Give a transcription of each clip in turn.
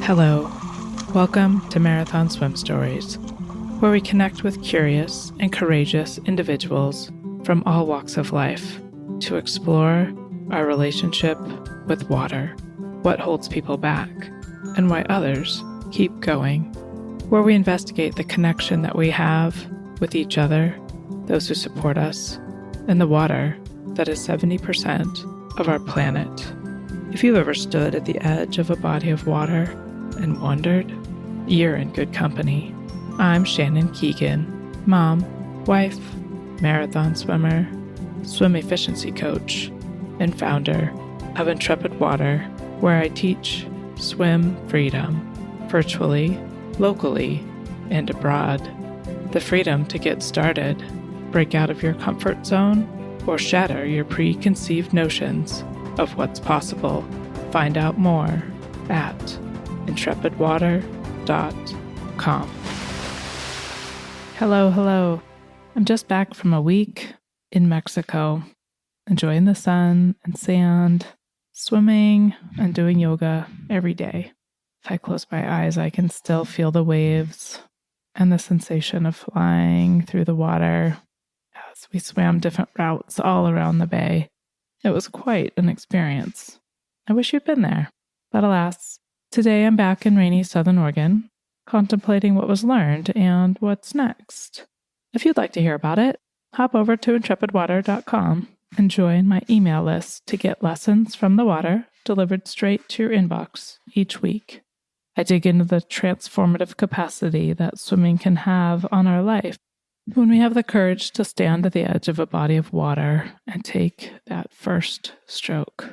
Hello, welcome to Marathon Swim Stories, where we connect with curious and courageous individuals from all walks of life to explore our relationship with water, what holds people back, and why others keep going, where we investigate the connection that we have with each other, those who support us, and the water that is 70% of our planet. If you've ever stood at the edge of a body of water and wondered, you're in good company. I'm Shannon Keegan, mom, wife, marathon swimmer, swim efficiency coach, and founder of Intrepid Water, where I teach swim freedom, virtually, locally, and abroad. The freedom to get started, break out of your comfort zone, or shatter your preconceived notions of what's possible. Find out more at intrepidwater.com. Hello. I'm just back from a week in Mexico, enjoying the sun and sand, swimming and doing yoga every day. If I close my eyes, I can still feel the waves and the sensation of flying through the water as we swam different routes all around the bay. It was quite an experience. I wish you'd been there, but alas, today I'm back in rainy Southern Oregon, contemplating what was learned and what's next. If you'd like to hear about it, hop over to intrepidwater.com and join my email list to get lessons from the water delivered straight to your inbox each week. I dig into the transformative capacity that swimming can have on our life when we have the courage to stand at the edge of a body of water and take that first stroke.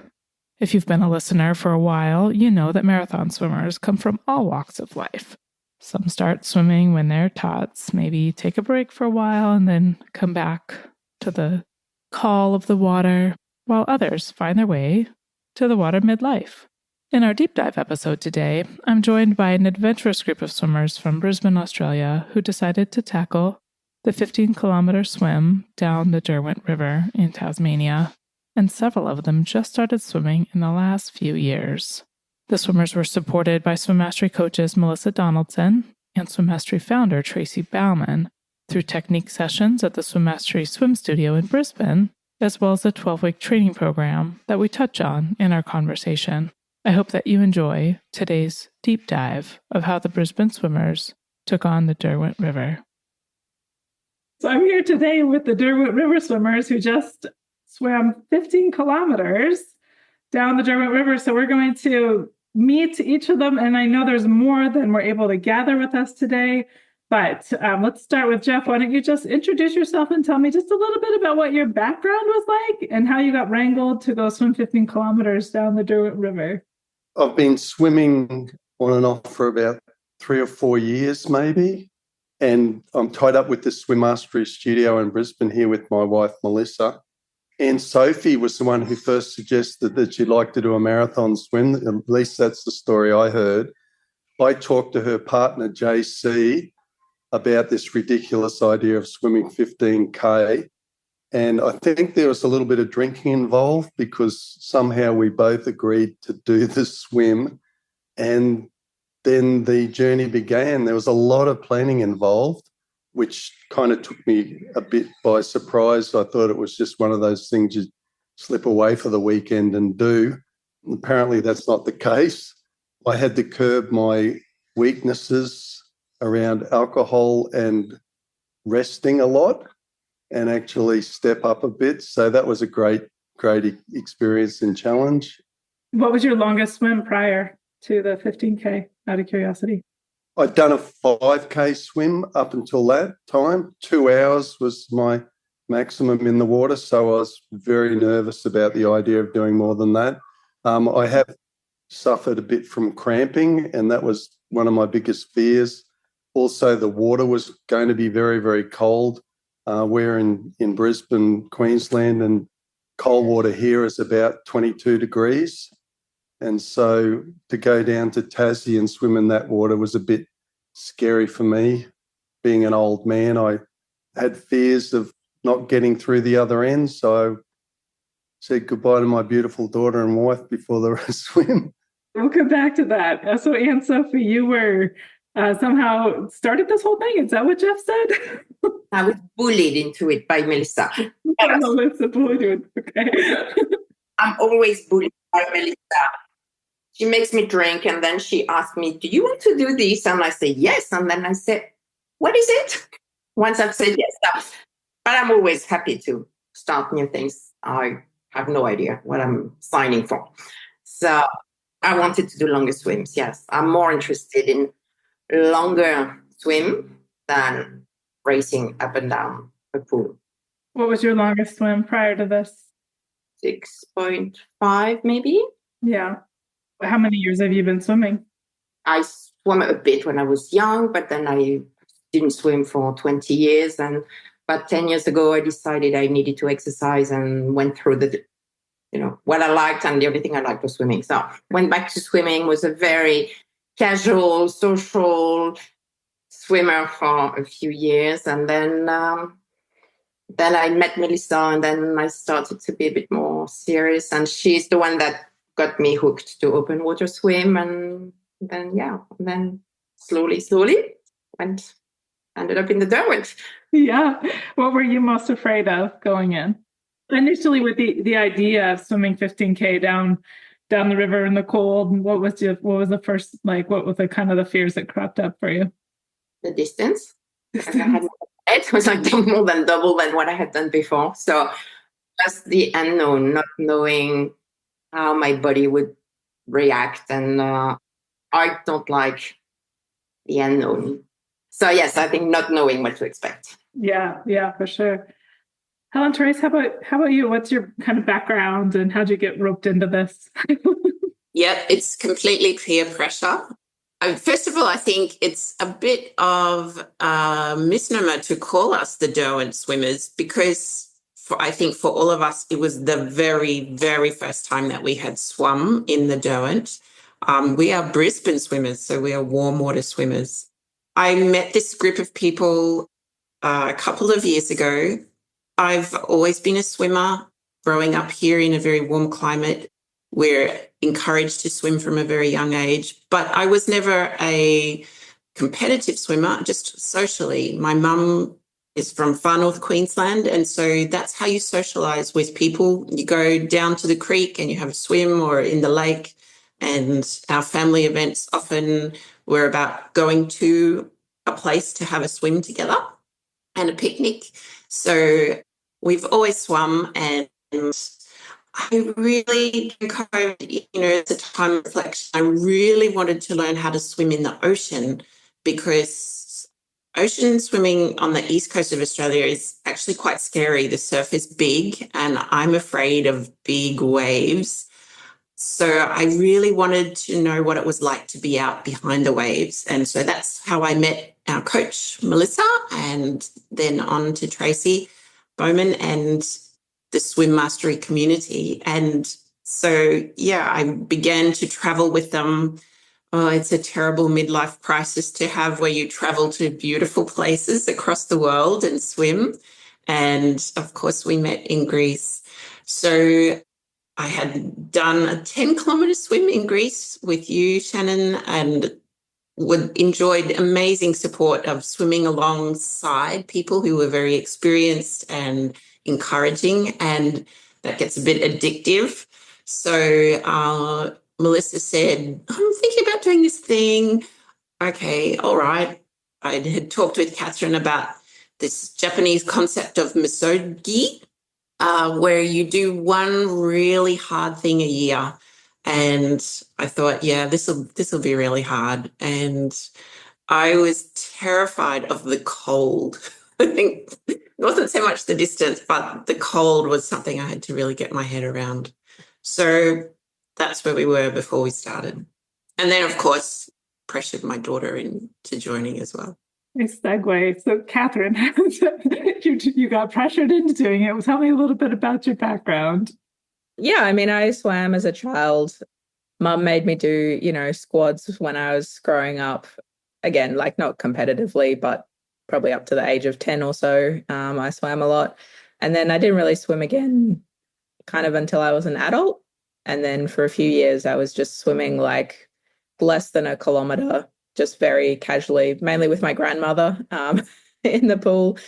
If you've been a listener for a while, you know that marathon swimmers come from all walks of life. Some start swimming when they're tots, maybe take a break for a while and then come back to the call of the water, while others find their way to the water midlife. In our deep dive episode today, I'm joined by an adventurous group of swimmers from Brisbane, Australia, who decided to tackle the 15-kilometer swim down the Derwent River in Tasmania, and several of them just started swimming in the last few years. The swimmers were supported by Swim Mastery coaches Melissa Donaldson and Swim Mastery founder Tracy Bauman through technique sessions at the Swim Mastery Swim Studio in Brisbane, as well as a 12-week training program that we touch on in our conversation. I hope that you enjoy today's deep dive of how the Brisbane swimmers took on the Derwent River. So I'm here today with the Derwent River swimmers who just swam 15 kilometers down the Derwent River. So we're going to meet each of them. And I know there's more than we're able to gather with us today. But let's start with Jeff. Why don't you just introduce yourself and tell me just a little bit about what your background was like and how you got wrangled to go swim 15 kilometers down the Derwent River. I've been swimming on and off for about 3 or 4 years maybe. And I'm tied up with the Swim Mastery studio in Brisbane here with my wife, Melissa. And Sophie was the one who first suggested that she'd like to do a marathon swim. At least that's the story I heard. I talked to her partner, JC, about this ridiculous idea of swimming 15K. And I think there was a little bit of drinking involved because somehow we both agreed to do the swim. And then the journey began. There was a lot of planning involved, which kind of took me a bit by surprise. I thought it was just one of those things you slip away for the weekend and do. Apparently that's not the case. I had to curb my weaknesses around alcohol and resting a lot and actually step up a bit. So that was a great experience and challenge. What was your longest swim prior to the 15K, out of curiosity? I'd done a 5K swim up until that time. 2 hours was my maximum in the water, so I was very nervous about the idea of doing more than that. I have suffered a bit from cramping, and that was one of my biggest fears. Also, the water was going to be very, very cold. We're in Brisbane, Queensland, and cold water here is about 22 degrees. And so to go down to Tassie and swim in that water was a bit scary for me. Being an old man, I had fears of not getting through the other end. So I said goodbye to my beautiful daughter and wife before the swim. We'll come back to that. So, Aunt Sophie, you were somehow started this whole thing. Is that what Jeff said? I was bullied into it by Melissa. Melissa bullied you. Okay. I'm always bullied by Melissa. She makes me drink, and then she asked me, "Do you want to do this?" And I say yes. And then I say, "What is it?" Once I've said yes. But I'm always happy to start new things. I have no idea what I'm signing for. So I wanted to do longer swims, yes. I'm more interested in longer swim than racing up and down a pool. What was your longest swim prior to this? 6.5 maybe. Yeah. How many years have you been swimming? I swam a bit when I was young, but then I didn't swim for 20 years. And about 10 years ago, I decided I needed to exercise and went through what I liked, and the only thing I liked was swimming. So went back to swimming, was a very casual, social swimmer for a few years. And then I met Melissa, and then I started to be a bit more serious. And she's the one that got me hooked to open water swim. And then slowly ended up in the Derwent. Yeah. What were you most afraid of going in? Initially, with the idea of swimming 15K down the river in the cold, what was the first, like, what was the kind of the fears that cropped up for you? The distance. It was like more than double than what I had done before. So just the unknown, not knowing how my body would react. And I don't like the unknown. So yes, I think not knowing what to expect. Yeah, for sure. Helen, Trace, how about you? What's your kind of background and how'd you get roped into this? Yeah, it's completely peer pressure. First of all, I think it's a bit of a misnomer to call us the Derwent swimmers, because I think for all of us, it was the very, very first time that we had swum in the Derwent. We are Brisbane swimmers, so we are warm water swimmers. I met this group of people a couple of years ago. I've always been a swimmer. Growing up here in a very warm climate, we're encouraged to swim from a very young age, but I was never a competitive swimmer, just socially. My mum is from far north Queensland, and so that's how you socialise with people. You go down to the creek and you have a swim, or in the lake, and our family events often were about going to a place to have a swim together and a picnic. So we've always swum, and I really think it's a time of reflection. I really wanted to learn how to swim in the ocean, because ocean swimming on the east coast of Australia is actually quite scary. The surf is big, and I'm afraid of big waves. So I really wanted to know what it was like to be out behind the waves. And so that's how I met our coach, Melissa, and then on to Tracy Bowman and the swim mastery community. And so, yeah, I began to travel with them. Oh, it's a terrible midlife crisis to have, where you travel to beautiful places across the world and swim. And of course, we met in Greece. So I had done a 10-kilometre swim in Greece with you, Shannon, and enjoyed amazing support of swimming alongside people who were very experienced and encouraging, and that gets a bit addictive. So Melissa said, "I'm thinking about doing this thing." Okay, all right. I had talked with Catherine about this Japanese concept of misogi, where you do one really hard thing a year. And I thought, yeah, this will be really hard. And I was terrified of the cold. I think it wasn't so much the distance, but the cold was something I had to really get my head around. So that's where we were before we started. And then, of course, pressured my daughter into joining as well. Nice segue. So, Catherine, you got pressured into doing it. Tell me a little bit about your background. Yeah, I mean, I swam as a child. Mum made me do, squads when I was growing up. Again, like not competitively, but probably up to the age of 10 or so. I swam a lot. And then I didn't really swim again kind of until I was an adult. And then for a few years, I was just swimming like less than a kilometer, just very casually, mainly with my grandmother in the pool.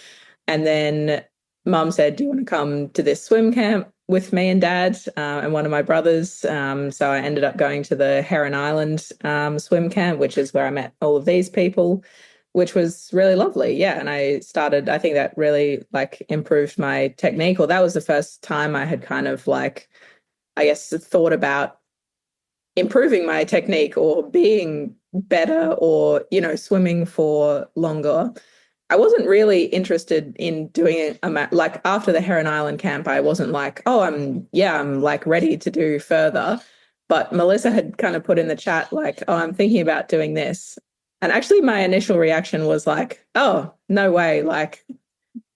And then Mum said, do you want to come to this swim camp with me and Dad and one of my brothers? So I ended up going to the Heron Island swim camp, which is where I met all of these people, which was really lovely. Yeah. And I think that really like improved my technique, or that was the first time I had kind of like, I guess, thought about improving my technique or being better or, swimming for longer. I wasn't really interested in doing it. Like after the Heron Island camp, I wasn't like, oh, I'm like ready to do further. But Melissa had kind of put in the chat like, oh, I'm thinking about doing this. And actually my initial reaction was like, oh, no way. Like,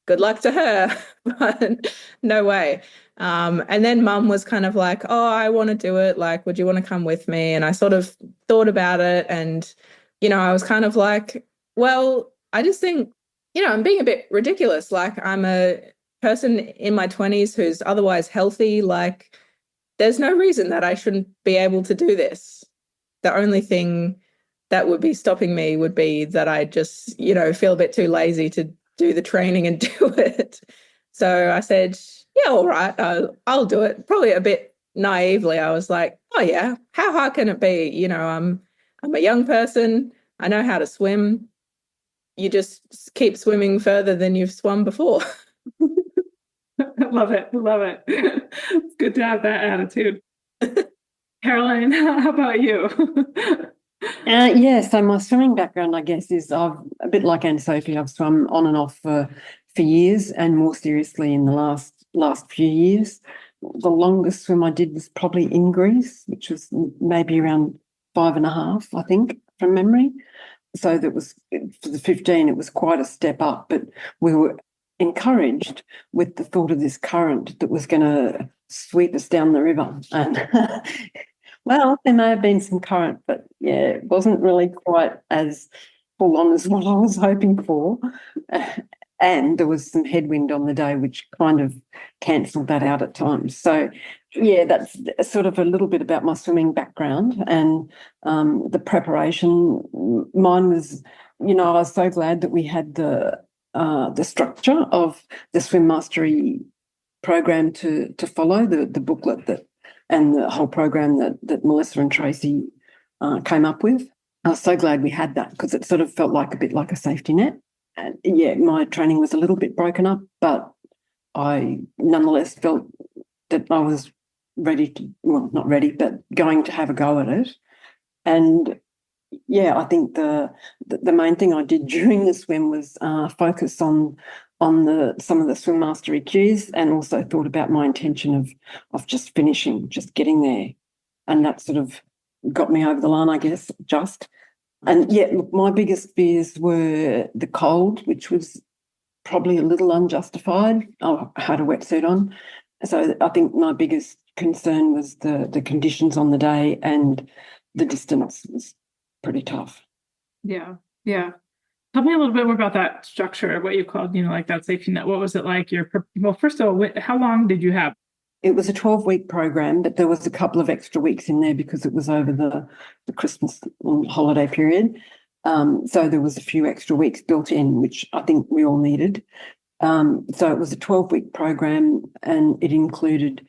good luck to her, but no way. And then Mum was kind of like, oh, I want to do it. Like, would you want to come with me? And I sort of thought about it. And, I was kind of like, well, I just think, I'm being a bit ridiculous. Like, I'm a person in my 20s who's otherwise healthy. Like, there's no reason that I shouldn't be able to do this. The only thing that would be stopping me would be that I just, feel a bit too lazy to do the training and do it. So I said, yeah, all right, I'll do it. Probably a bit naively. I was like, oh yeah, how hard can it be? I'm a young person. I know how to swim. You just keep swimming further than you've swum before. I love it. It's good to have that attitude. Caroline, how about you? So my swimming background, I guess, is a bit like Anne-Sophie. I've swum on and off for years, and more seriously in the last few years. The longest swim I did was probably in Greece, which was maybe around 5.5, I think, from memory. So that was for the 15, it was quite a step up, but we were encouraged with the thought of this current that was going to sweep us down the river. And well, there may have been some current, but yeah, it wasn't really quite as full on as what I was hoping for. And there was some headwind on the day, which kind of cancelled that out at times. So, yeah, that's sort of a little bit about my swimming background and the preparation. Mine was, I was so glad that we had the structure of the swim mastery program to follow, the booklet and the whole program that Melissa and Tracy came up with. I was so glad we had that because it sort of felt like a bit like a safety net. And yeah, my training was a little bit broken up, but I nonetheless felt that I was ready to, well, not ready, but going to have a go at it. And yeah, I think the main thing I did during the swim was focus on some of the swim mastery cues, and also thought about my intention of just finishing, just getting there. And that sort of got me over the line, I guess, just. And yeah, look, my biggest fears were the cold, which was probably a little unjustified. I had a wetsuit on. So I think my biggest concern was the conditions on the day, and the distance was pretty tough. Yeah. Tell me a little bit more about that structure, what you called, like that safety net. What was it like? Well, first of all, how long did you have? It was a 12-week program, but there was a couple of extra weeks in there because it was over the Christmas holiday period. So there was a few extra weeks built in, which I think we all needed. So it was a 12-week program, and it included,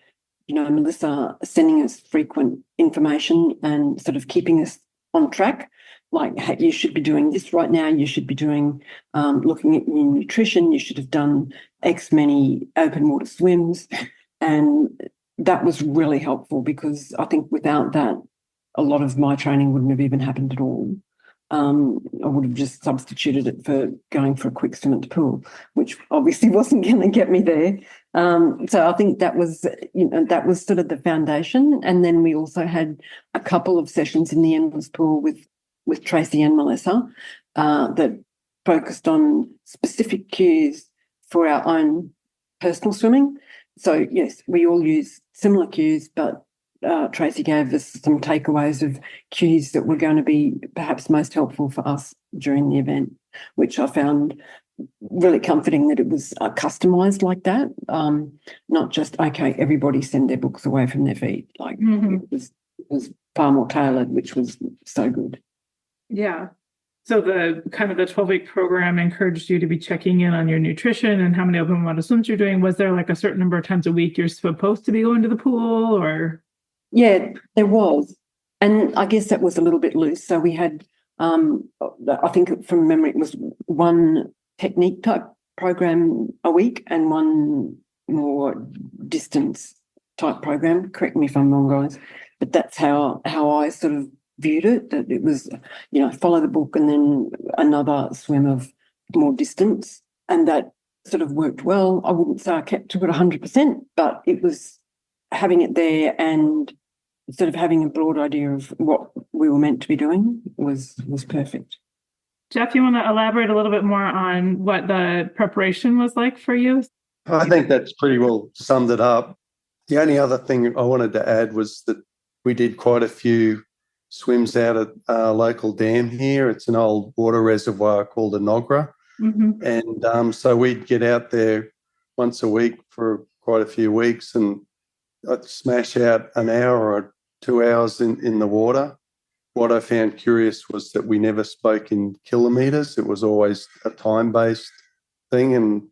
Melissa sending us frequent information and sort of keeping us on track. Like, hey, you should be doing this right now. You should be doing, looking at your nutrition. You should have done X many open water swims. And that was really helpful because I think without that, a lot of my training wouldn't have even happened at all. I would have just substituted it for going for a quick swim at the pool, which obviously wasn't going to get me there. So I think that was, that was sort of the foundation. And then we also had a couple of sessions in the endless pool with Tracy and Melissa that focused on specific cues for our own personal swimming. So, yes, we all use similar cues, but Tracy gave us some takeaways of cues that were going to be perhaps most helpful for us during the event, which I found really comforting that it was customized like that. Not just, okay, everybody send their books away from their feet. Like it was far more tailored, which was so good. Yeah. So the 12-week program encouraged you to be checking in on your nutrition and how many open water swims you're doing. Was there like a certain number of times a week you're supposed to be going to the pool, or? Yeah, there was. And I guess that was a little bit loose. So we had, I think from memory, it was one technique type program a week and one more distance type program. Correct me if I'm wrong, guys. But that's how I sort of viewed it, that it was, follow the book and then another swim of more distance. And that sort of worked well. I wouldn't say I kept to it 100%, but it was having it there and sort of having a broad idea of what we were meant to be doing was perfect. Jeff, you want to elaborate a little bit more on what the preparation was like for you? I think that's pretty well summed it up. The only other thing I wanted to add was that we did quite a few swims out at a local dam here. It's an old water reservoir called a Nogra. And so we'd get out there once a week for quite a few weeks and I'd smash out an hour or 2 hours in the water. What I found curious was that we never spoke in kilometres. It was always a time-based thing, and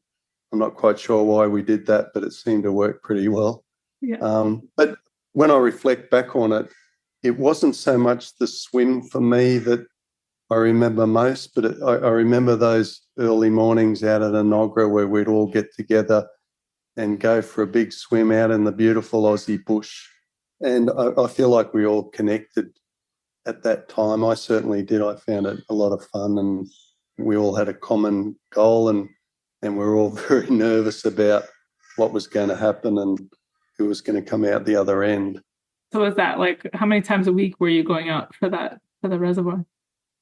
I'm not quite sure why we did that, but it seemed to work pretty well. Yeah. But when I reflect back on it, it wasn't so much the swim for me that I remember most, but I remember those early mornings out at Enoggera where we'd all get together and go for a big swim out in the beautiful Aussie bush. And I feel like we all connected at that time. I certainly did. I found it a lot of fun and we all had a common goal and we were all very nervous about what was going to happen and who was going to come out the other end. So was that like, how many times a week were you going out for the reservoir?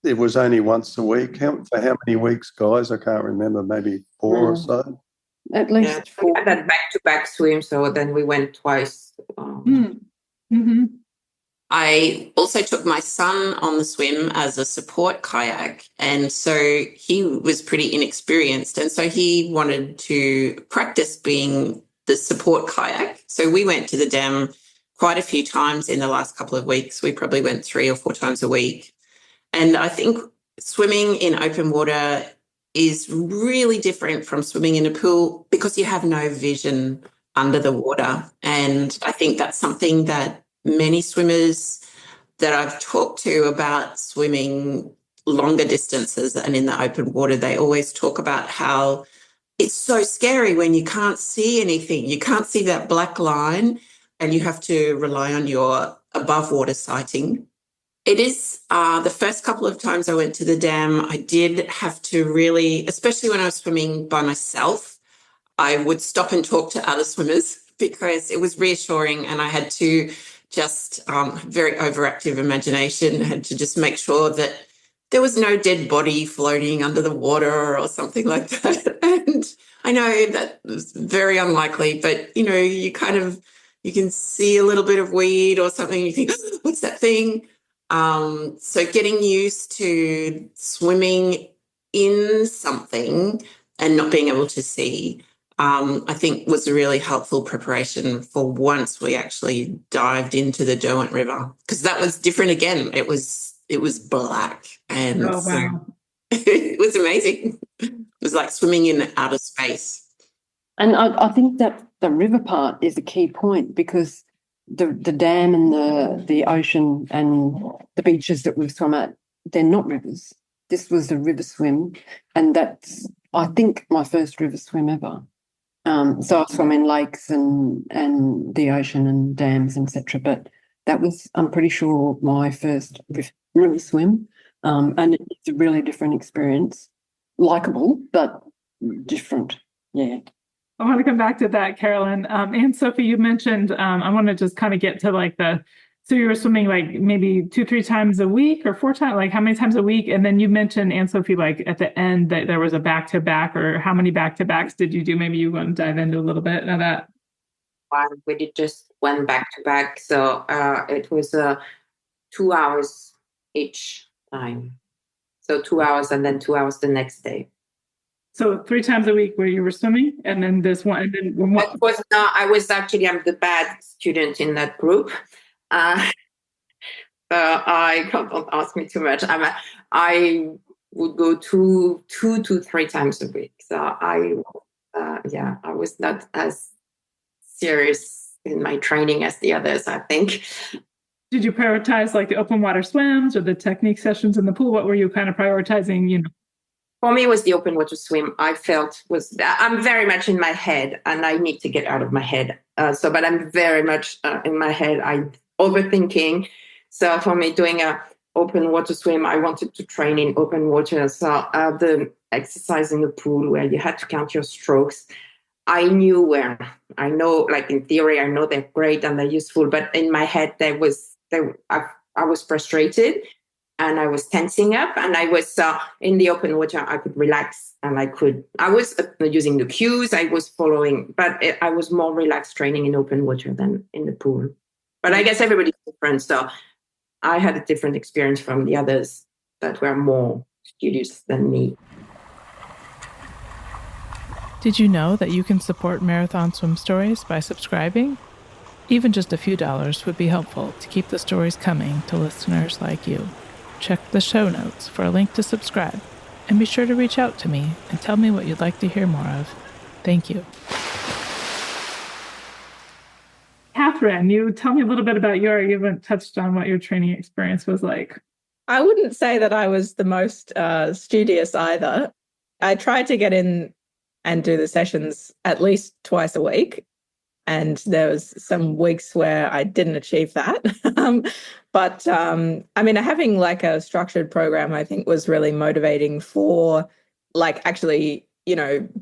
It was only once a week. For how many weeks, guys? I can't remember, maybe 4 or so. At least 4. We had that back-to-back swim, so then we went twice. I also took my son on the swim as a support kayak, and so he was pretty inexperienced, and so he wanted to practice being the support kayak. So we went to the dam quite a few times in the last couple of weeks. We probably went 3 or 4 times a week. And I think swimming in open water is really different from swimming in a pool because you have no vision under the water. And I think that's something that many swimmers that I've talked to about swimming longer distances and in the open water, they always talk about how it's so scary when you can't see anything. You can't see that black line and you have to rely on your above water sighting. It is the first couple of times I went to the dam, I did have to really, especially when I was swimming by myself, I would stop and talk to other swimmers because it was reassuring and I had to just, very overactive imagination, had to just make sure that there was no dead body floating under the water or something like that. And I know that was very unlikely, but, you can see a little bit of weed or something. You think, what's that thing? So getting used to swimming in something and not being able to see, I think was a really helpful preparation for once we actually dived into the Derwent River, because that was different again. It was black and it was amazing. It was like swimming in outer space. And I think that the river part is a key point because the dam and the ocean and the beaches that we've swum at, they're not rivers. This was a river swim, and that's, I think, my first river swim ever. So I swam in lakes and the ocean and dams, etc. But that was, I'm pretty sure, my first river swim, and it's a really different experience. Likeable, but different. Yeah. I want to come back to that, Carolyn. And Sophie, you mentioned, I want to just kind of get to so you were swimming like maybe 2-3 times a week or 4 times, like how many times a week? And then you mentioned, Anne Sophie, like at the end that there was a back-to-back, or how many back-to-backs did you do? Maybe you want to dive into a little bit of that. We did just one back-to-back. So it was 2 hours each time. So 2 hours and then 2 hours the next day. So 3 times a week where you were swimming, and then this one, and then one. That was not. I was actually. I'm the bad student in that group. I don't ask me too much. I would go two to 3 times a week. So I was not as serious in my training as the others, I think. Did you prioritize like the open water swims or the technique sessions in the pool? What were you kind of prioritizing? For me, it was the open water swim. I felt I'm very much in my head, and I need to get out of my head. But I'm very much in my head. I'm overthinking. So for me, doing a open water swim, I wanted to train in open water. So the exercise in the pool where you had to count your strokes, I knew where. I know, like in theory, I know they're great and they're useful, but in my head, I was frustrated and I was tensing up, and I was in the open water. I could relax, and I was using the cues. I was following, but I was more relaxed training in open water than in the pool. But I guess everybody's different, so I had a different experience from the others that were more studious than me. Did you know that you can support Marathon Swim Stories by subscribing? Even just a few dollars would be helpful to keep the stories coming to listeners like you. Check the show notes for a link to subscribe, and be sure to reach out to me and tell me what you'd like to hear more of. Thank you. Catherine, you tell me a little bit about you haven't touched on what your training experience was like. I wouldn't say that I was the most studious either. I tried to get in and do the sessions at least twice a week. And there was some weeks where I didn't achieve that. But having like a structured program, I think, was really motivating for like actually,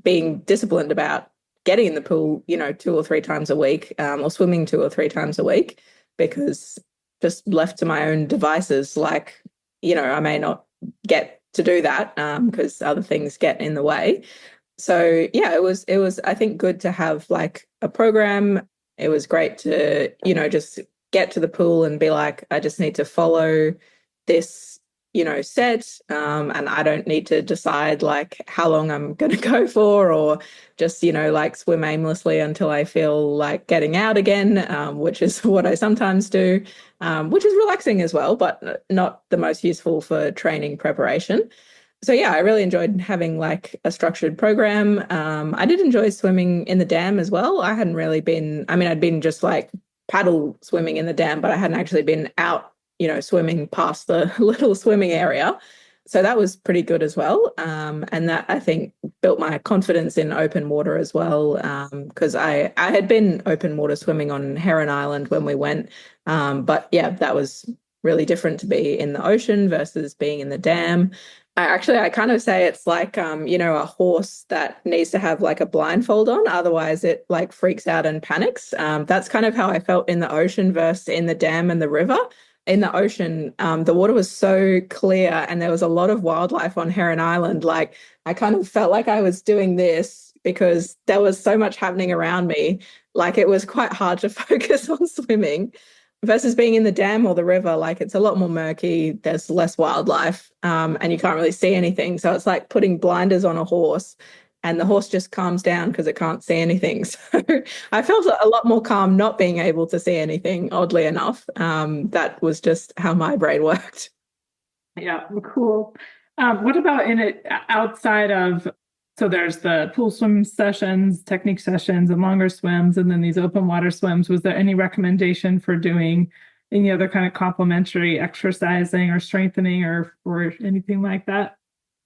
being disciplined about getting in the pool, 2 or 3 times a week, or swimming 2 or 3 times a week, because just left to my own devices, like, I may not get to do that because other things get in the way. So yeah, it was I think good to have like a program. It was great to, just get to the pool and be like, I just need to follow this, set, and I don't need to decide like how long I'm going to go for, or just, like swim aimlessly until I feel like getting out again, which is what I sometimes do, which is relaxing as well, but not the most useful for training preparation. So yeah, I really enjoyed having like a structured program. I did enjoy swimming in the dam as well. I hadn't really been, I'd been just like paddle swimming in the dam, but I hadn't actually been out, swimming past the little swimming area. So that was pretty good as well. And that, I think, built my confidence in open water as well, because I had been open water swimming on Heron Island when we went. But yeah, that was really different to be in the ocean versus being in the dam. I kind of say it's like, a horse that needs to have like a blindfold on. Otherwise it like freaks out and panics. That's kind of how I felt in the ocean versus in the dam and the river. In the ocean, the water was so clear and there was a lot of wildlife on Heron Island. Like I kind of felt like I was doing this because there was so much happening around me. Like it was quite hard to focus on swimming. Versus being in the dam or the river, like it's a lot more murky, there's less wildlife, and you can't really see anything. So it's like putting blinders on a horse and the horse just calms down because it can't see anything. So I felt a lot more calm not being able to see anything, oddly enough. That was just how my brain worked. Yeah, cool. What about in it outside of, so there's the pool swim sessions, technique sessions, and longer swims, and then these open water swims. Was there any recommendation for doing any other kind of complementary exercising or strengthening or anything like that?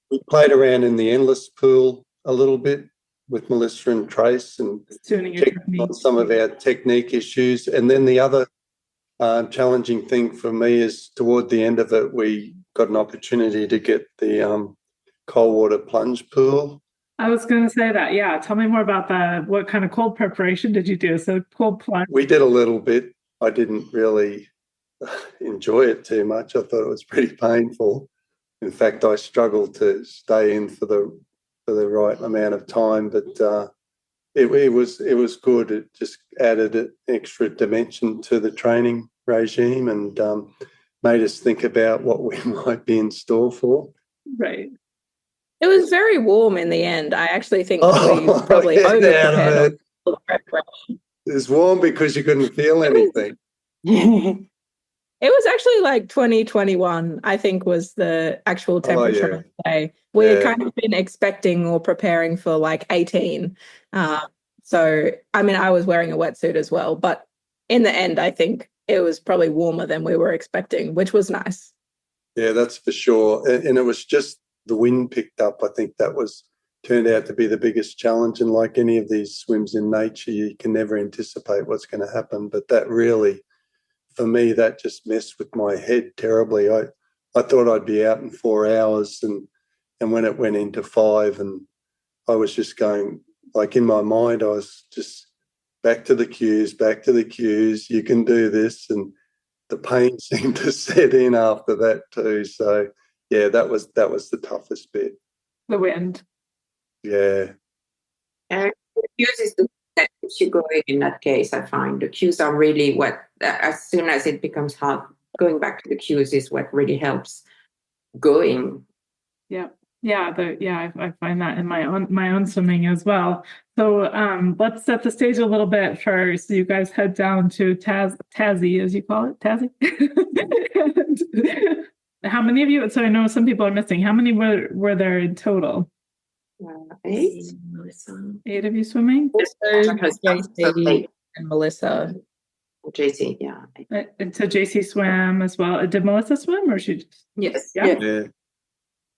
We played around in the endless pool a little bit with Melissa and Trace and tuning your technique on some of our technique issues. And then the other challenging thing for me is toward the end of it, we got an opportunity to get the cold water plunge pool. I was going to say that. Yeah. Tell me more about that. What kind of cold preparation did you do? So cold plunge. We did a little bit. I didn't really enjoy it too much. I thought it was pretty painful. In fact, I struggled to stay in for the right amount of time, but it was good. It just added an extra dimension to the training regime and made us think about what we might be in store for. Right. It was very warm in the end. I actually think Oh, we probably get out of over-prepared it. on the preparation. It's warm because you couldn't feel anything. It was actually like 2021, I think, was the actual temperature yeah. of the day. We had Yeah. kind of been expecting or preparing for like 18. So, I mean, I was wearing a wetsuit as well. But in the end, I think it was probably warmer than we were expecting, which was nice. Yeah, that's for sure. And it was just the wind picked up. I think that turned out to be the biggest challenge. And like any of these swims in nature, you can never anticipate what's going to happen. But that really, for me, that just messed with my head terribly. I thought I'd be out in 4 hours, and when it went into 5, and I was just going, like, in my mind, I was just back to the cues. You can do this. And the pain seemed to set in after that too. So yeah, that was the toughest bit. The wind. Yeah. The cues is that keeps you going in that case, I find. The cues are really what, as soon as it becomes hard, going back to the cues is what really helps going. Yeah. Yeah, I find that in my own swimming as well. So let's set the stage a little bit first. So you guys head down to Tassie, as you call it, Tassie. How many of you? So I know some people are missing. How many were there in total? 8. 8 of you swimming. JC and Melissa. JC, yeah. And so JC swam as well. Did Melissa swim, or she? Yes. Yeah.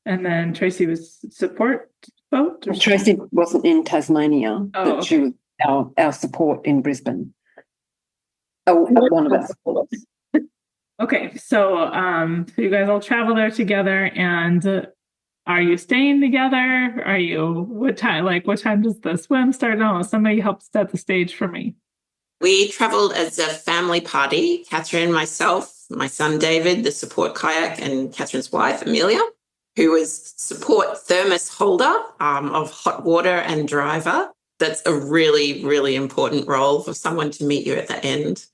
And then Tracy was support boat? Or Tracy wasn't in Tasmania, but she was our support in Brisbane. Oh, one of us. Okay, so you guys all travel there together, and are you staying together? Are you what time does the swim start? No, somebody help set the stage for me. We traveled as a family party, Catherine, myself, my son David, the support kayak, and Catherine's wife, Amelia, who was support thermos holder of hot water and driver. That's a really, really important role for someone to meet you at the end.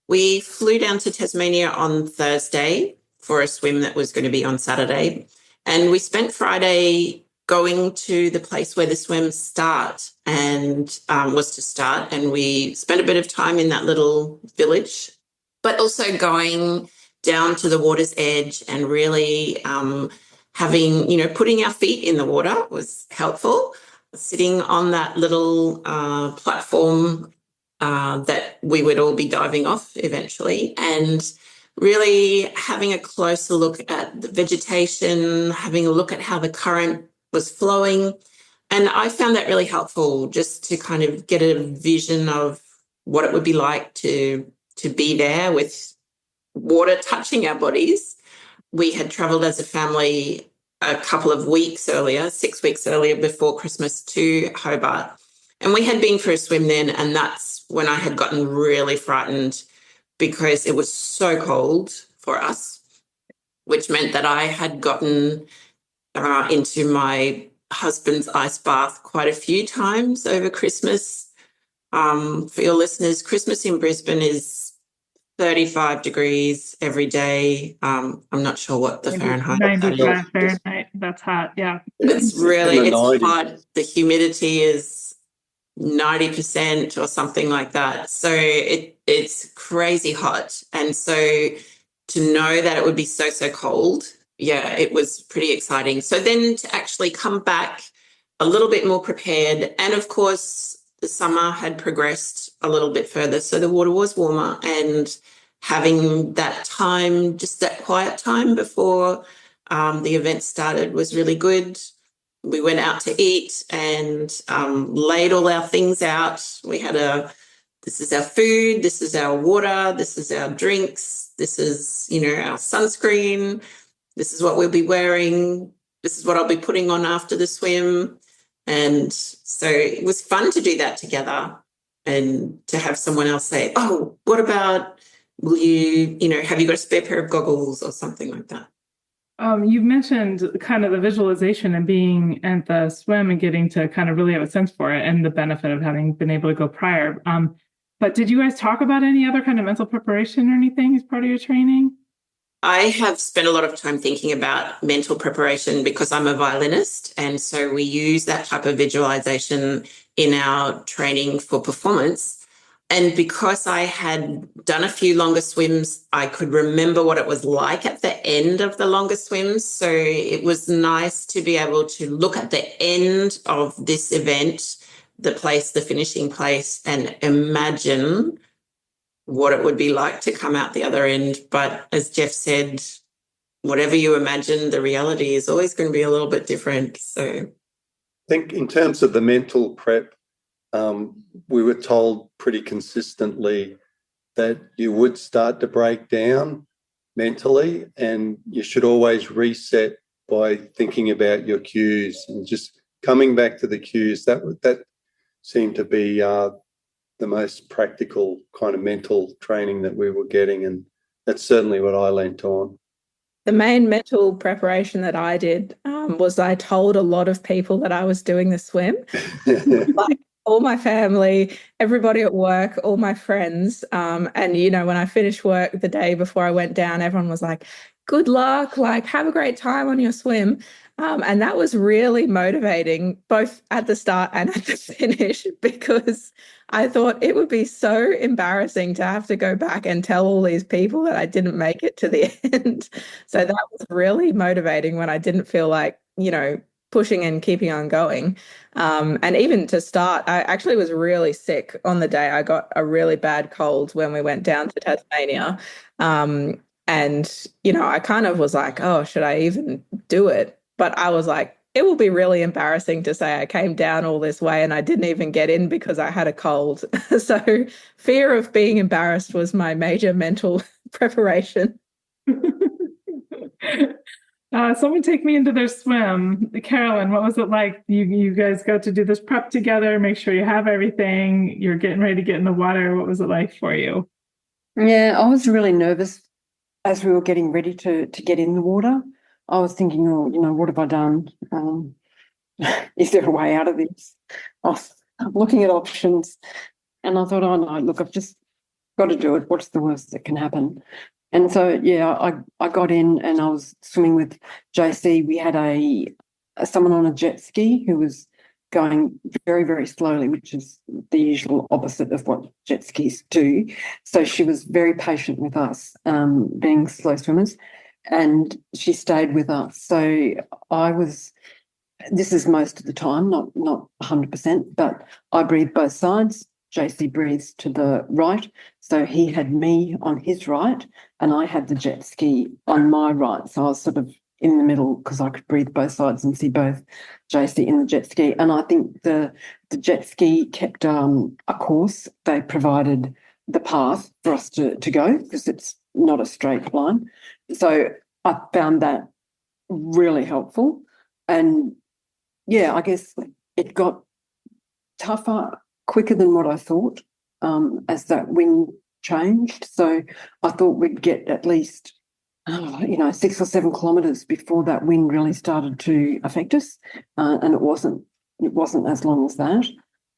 We flew down to Tasmania on Thursday for a swim that was going to be on Saturday. And we spent Friday going to the place where the swims start and was to start. And we spent a bit of time in that little village, but also going down to the water's edge and really putting our feet in the water was helpful. Sitting on that little platform that we would all be diving off eventually, and really having a closer look at the vegetation, having a look at how the current was flowing. And I found that really helpful, just to kind of get a vision of what it would be like to be there with water touching our bodies. We had traveled as a family a couple of weeks earlier, 6 weeks earlier, before Christmas, to Hobart. And we had been for a swim then, and that's when I had gotten really frightened because it was so cold for us, which meant that I had gotten into my husband's ice bath quite a few times over Christmas. For your listeners, Christmas in Brisbane is 35 degrees every day. I'm not sure what the Fahrenheit. 95 Fahrenheit. That's hot. Yeah. It's hot. The humidity is 90% or something like that. So it's crazy hot. And so to know that it would be so cold, yeah, it was pretty exciting. So then to actually come back a little bit more prepared, and of course the summer had progressed a little bit further, so the water was warmer, and having that time, just that quiet time before the event started, was really good. We went out to eat and laid all our things out. We had this is our food, this is our water, this is our drinks, this is, our sunscreen, this is what we'll be wearing, this is what I'll be putting on after the swim. And so it was fun to do that together, and to have someone else say, oh, what about, will you, have you got a spare pair of goggles or something like that? You've mentioned kind of the visualization and being at the swim and getting to kind of really have a sense for it, and the benefit of having been able to go prior. But did you guys talk about any other kind of mental preparation or anything as part of your training? I have spent a lot of time thinking about mental preparation because I'm a violinist. And so we use that type of visualization in our training for performance. And because I had done a few longer swims, I could remember what it was like at the end of the longer swims. So it was nice to be able to look at the end of this event, the place, the finishing place, and imagine what it would be like to come out the other end. But as Jeff said, whatever you imagine, the reality is always going to be a little bit different. So I think in terms of the mental prep, we were told pretty consistently that you would start to break down mentally, and you should always reset by thinking about your cues and just coming back to the cues. That seemed to be the most practical kind of mental training that we were getting, and that's certainly what I leant on. The main mental preparation that I did was I told a lot of people that I was doing the swim. Like all my family, everybody at work, all my friends. And, you know, when I finished work the day before I went down, everyone was like, good luck, like have a great time on your swim. And that was really motivating, both at the start and at the finish, because I thought it would be so embarrassing to have to go back and tell all these people that I didn't make it to the end. So that was really motivating when I didn't feel like, you know, pushing and keeping on going. And even to start, I actually was really sick on the day. I got a really bad cold when we went down to Tasmania. And, you know, I kind of was like, oh, should I even do it? But I was like, it will be really embarrassing to say I came down all this way and I didn't even get in because I had a cold. So fear of being embarrassed was my major mental preparation. Someone take me into their swim. Carolyn, what was it like? You guys got to do this prep together, make sure you have everything. You're getting ready to get in the water. What was it like for you? Yeah, I was really nervous as we were getting ready to get in the water. I was thinking, oh, you know, what have I done? Is there a way out of this? I was looking at options, and I thought, oh no, look, I've just got to do it. What's the worst that can happen? And so, yeah, I got in and I was swimming with JC. We had someone on a jet ski who was going very, very slowly, which is the usual opposite of what jet skis do. So she was very patient with us, being slow swimmers, and she stayed with us. So this is most of the time, not 100%, but I breathe both sides. JC breathes to the right. So he had me on his right and I had the jet ski on my right. So I was sort of in the middle because I could breathe both sides and see both JC in the jet ski. And I think the jet ski kept a course. They provided the path for us to go because it's not a straight line. So I found that really helpful. And yeah, I guess it got tougher quicker than what I thought as that wind changed. So I thought we'd get at least, 6 or 7 kilometres before that wind really started to affect us. And it wasn't as long as that.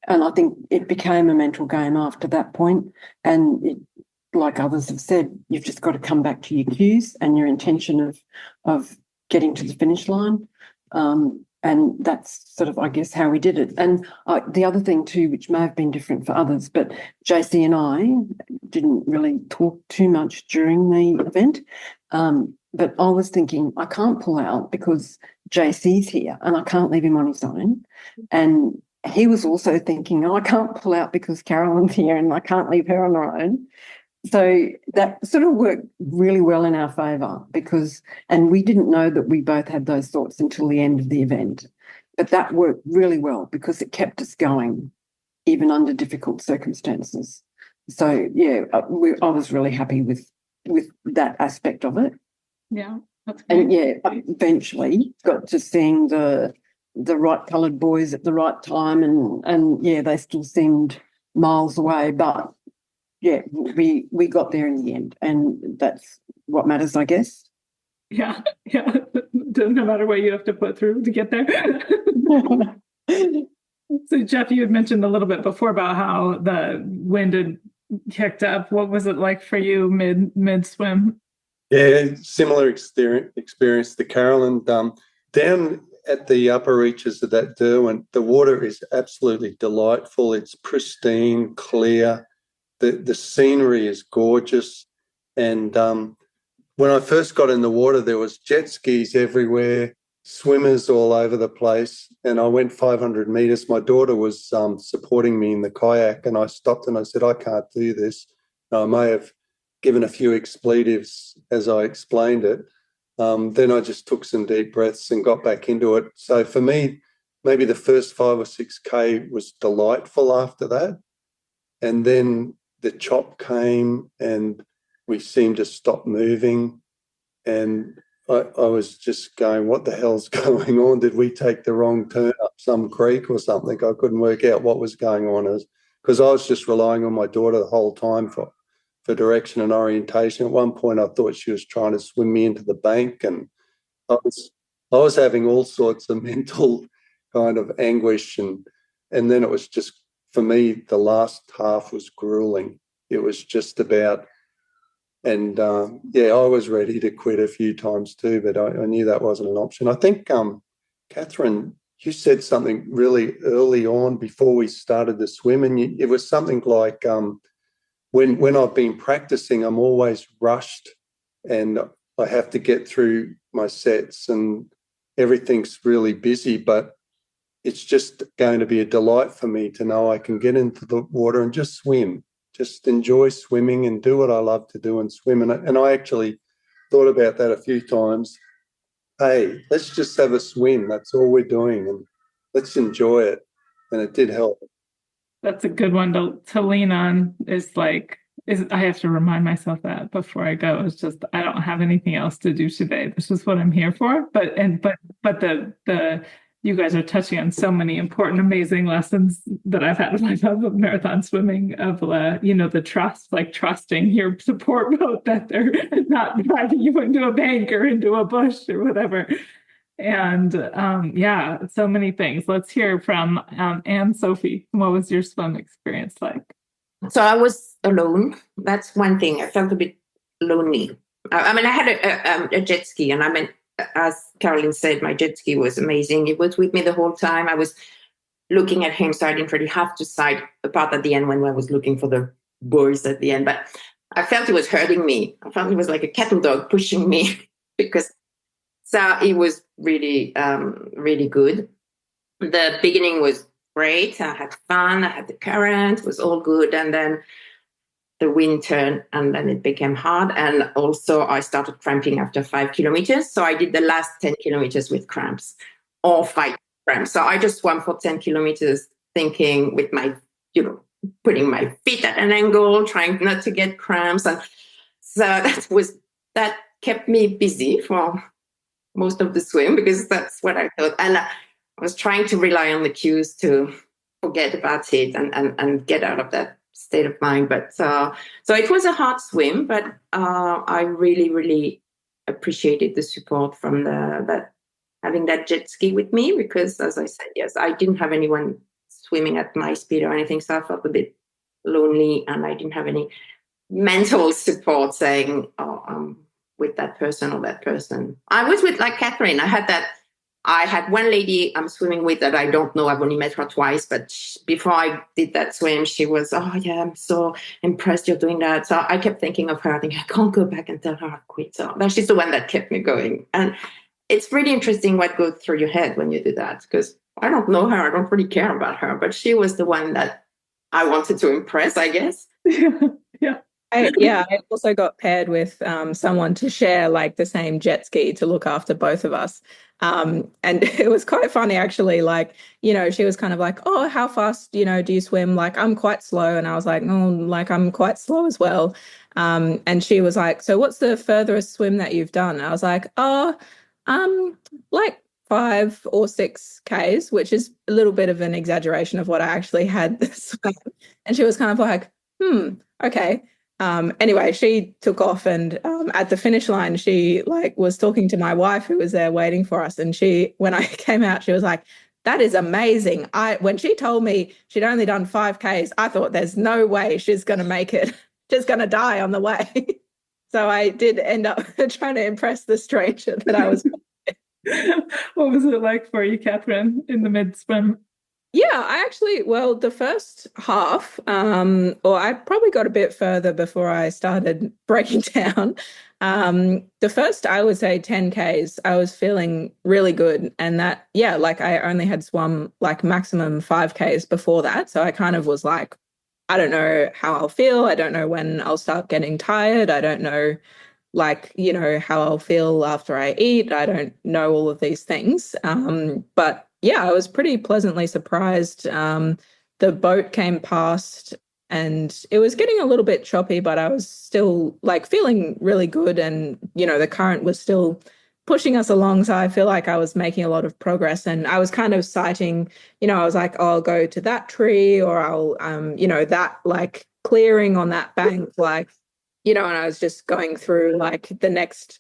And I think it became a mental game after that point. And like others have said, you've just got to come back to your cues and your intention of getting to the finish line. And that's sort of, I guess, how we did it. And the other thing too, which may have been different for others, but JC and I didn't really talk too much during the event. But I was thinking, I can't pull out because JC's here and I can't leave him on his own. And he was also thinking, I can't pull out because Carolyn's here and I can't leave her on her own. So that sort of worked really well in our favour and we didn't know that we both had those thoughts until the end of the event, but that worked really well because it kept us going even under difficult circumstances. So yeah, I was really happy with that aspect of it. Yeah, that's great. And yeah, eventually got to seeing the right coloured boys at the right time and yeah, they still seemed miles away, but yeah, we got there in the end, and that's what matters, I guess. Yeah. No matter what you have to put through to get there. So, Jeff, you had mentioned a little bit before about how the wind had kicked up. What was it like for you mid swim? Yeah, similar experience to Carolyn. Down at the upper reaches of that Derwent, the water is absolutely delightful. It's pristine, clear. The scenery is gorgeous. And when I first got in the water, there was jet skis everywhere, swimmers all over the place. And I went 500 meters. My daughter was supporting me in the kayak, and I stopped and I said, I can't do this. I may have given a few expletives as I explained it. Then I just took some deep breaths and got back into it. So for me, maybe the first 5 or 6K was delightful after that. And then the chop came and we seemed to stop moving. And I was just going, what the hell's going on? Did we take the wrong turn up some creek or something? I couldn't work out what was going on, because I was just relying on my daughter the whole time for direction and orientation. At one point, I thought she was trying to swim me into the bank, and I was having all sorts of mental kind of anguish, and then it was just, for me, the last half was grueling. It was just about, and I was ready to quit a few times too, but I knew that wasn't an option. I think, Catherine, you said something really early on before we started the swim, and it was something like, when I've been practicing, I'm always rushed and I have to get through my sets and everything's really busy, but it's just going to be a delight for me to know I can get into the water and just swim, just enjoy swimming and do what I love to do and swim. And I actually thought about that a few times. Hey, let's just have a swim. That's all we're doing, and let's enjoy it. And it did help. That's a good one to lean on. I have to remind myself that before I go. It's just, I don't have anything else to do today. This is what I'm here for. But the you guys are touching on so many important, amazing lessons that I've had in my life of marathon swimming, of the trust, like trusting your support boat that they're not driving you into a bank or into a bush or whatever. And so many things. Let's hear from Anne Sophie. What was your swim experience like? So I was alone. That's one thing. I felt a bit lonely. I had a jet ski, and as Caroline said, my jet ski was amazing. It was with me the whole time. I was looking at him, so I didn't really have to side apart at the end when I was looking for the boys at the end. But I felt it was hurting me. I felt it was like a cattle dog pushing me So it was really, really good. The beginning was great. I had fun. I had the current. It was all good. And then the wind turned, and then it became hard. And also I started cramping after 5 kilometers. So I did the last 10 kilometers with cramps, or 5 cramps. So I just swam for 10 kilometers thinking with my, putting my feet at an angle, trying not to get cramps. And so that kept me busy for most of the swim, because that's what I thought. And I was trying to rely on the cues to forget about it and get out of that state of mind. But so it was a hard swim, but I really, really appreciated the support from having that jet ski with me, because, as I said, yes, I didn't have anyone swimming at my speed or anything, so I felt a bit lonely, and I didn't have any mental support saying, with that person or that person. I was with, like Catherine, I had one lady I'm swimming with that I don't know. I've only met her twice, but before I did that swim, she was, oh yeah, I'm so impressed you're doing that. So I kept thinking of her, thinking, I can't go back and tell her I've quit. So she's the one that kept me going. And it's really interesting what goes through your head when you do that, because I don't know her. I don't really care about her, but she was the one that I wanted to impress, I guess. Yeah. I also got paired with someone to share like the same jet ski to look after both of us. And it was quite funny, actually. Like, she was kind of like, oh, how fast, do you swim? Like, I'm quite slow. And I was like, oh, like, I'm quite slow as well. And she was like, so what's the furthest swim that you've done? And I was like, like 5 or 6 Ks, which is a little bit of an exaggeration of what I actually had swam. And she was kind of like, okay. Anyway, she took off, and at the finish line, she was talking to my wife, who was there waiting for us. And when I came out, she was like, that is amazing. When she told me she'd only done 5 Ks, I thought there's no way she's going to make it. She's going to die on the way. So I did end up trying to impress the stranger that I was. What was it like for you, Catherine, in the mid swim? Yeah, well, the first half, or I probably got a bit further before I started breaking down. The first, I would say 10Ks, I was feeling really good. And that, yeah, like I only had swum like maximum 5Ks before that. So I kind of was like, I don't know how I'll feel. I don't know when I'll start getting tired. I don't know, like, how I'll feel after I eat. I don't know all of these things. But yeah, I was pretty pleasantly surprised. The boat came past and it was getting a little bit choppy, but I was still like feeling really good. And, the current was still pushing us along. So I feel like I was making a lot of progress. And I was kind of citing, I was like, oh, I'll go to that tree or I'll, that like clearing on that bank, like, and I was just going through like the next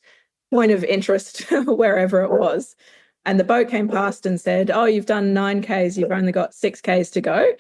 point of interest wherever it was. And the boat came past and said, oh, you've done 9Ks, you've only got 6Ks to go.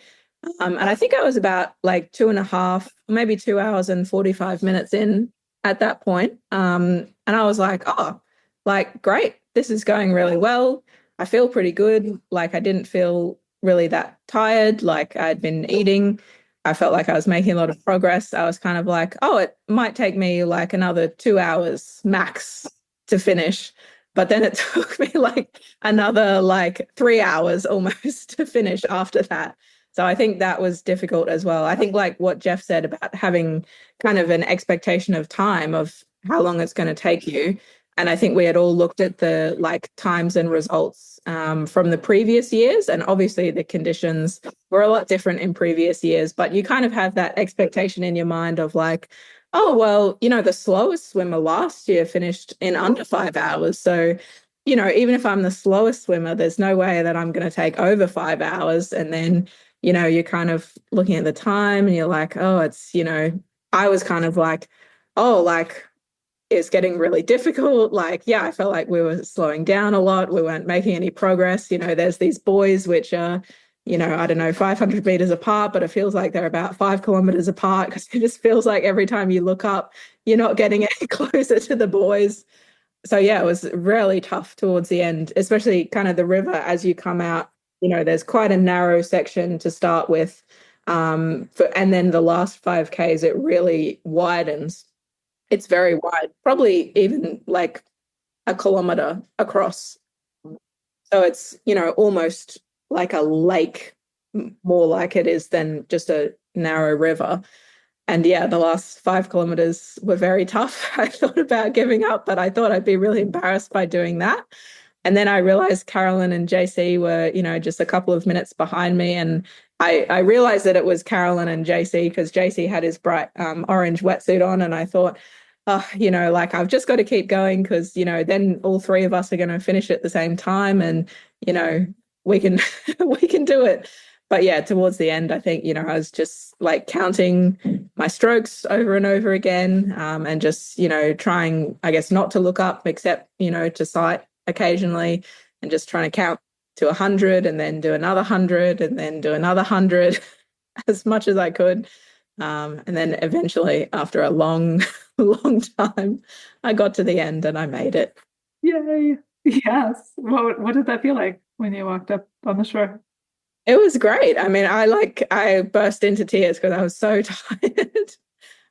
And I think I was about like 2.5, maybe 2 hours and 45 minutes in at that point. And I was like, oh, like, great, this is going really well. I feel pretty good. Like I didn't feel really that tired. Like I'd been eating. I felt like I was making a lot of progress. I was kind of like, oh, it might take me like another 2 hours max to finish. But then it took me like another like 3 hours almost to finish after that. So I think that was difficult as well. I think like what Jeff said about having kind of an expectation of time of how long it's going to take you. And I think we had all looked at the like times and results from the previous years. And obviously the conditions were a lot different in previous years, but you kind of have that expectation in your mind of like, oh, well, the slowest swimmer last year finished in under 5 hours. So, even if I'm the slowest swimmer, there's no way that I'm going to take over 5 hours. And then, you're kind of looking at the time and you're like, oh, it's, I was kind of like, oh, like, it's getting really difficult. Like, yeah, I felt like we were slowing down a lot. We weren't making any progress. There's these buoys which are, I don't know, 500 meters apart, but it feels like they're about 5 kilometers apart because it just feels like every time you look up, you're not getting any closer to the buoys. So yeah, it was really tough towards the end, especially kind of the river as you come out. There's quite a narrow section to start with. And then the last 5Ks, it really widens. It's very wide, probably even like a kilometer across. So it's, almost like a lake, more like it is than just a narrow river. And yeah, the last 5 kilometers were very tough. I thought about giving up, but I thought I'd be really embarrassed by doing that. And then I realized Carolyn and JC were, just a couple of minutes behind me. And I realized that it was Carolyn and JC because JC had his bright orange wetsuit on. And I thought, like I've just got to keep going because, then all three of us are going to finish at the same time and, we can we can do it. But yeah, towards the end, I think, I was just like counting my strokes over and over again and just, trying, I guess, not to look up except, to sight occasionally and just trying to count to 100 and then do another 100 and then do another 100 as much as I could. And then eventually, after a long, long time, I got to the end and I made it. Yay. Yes. What did that feel like when you walked up on the shore? It was great. I mean, I burst into tears because I was so tired.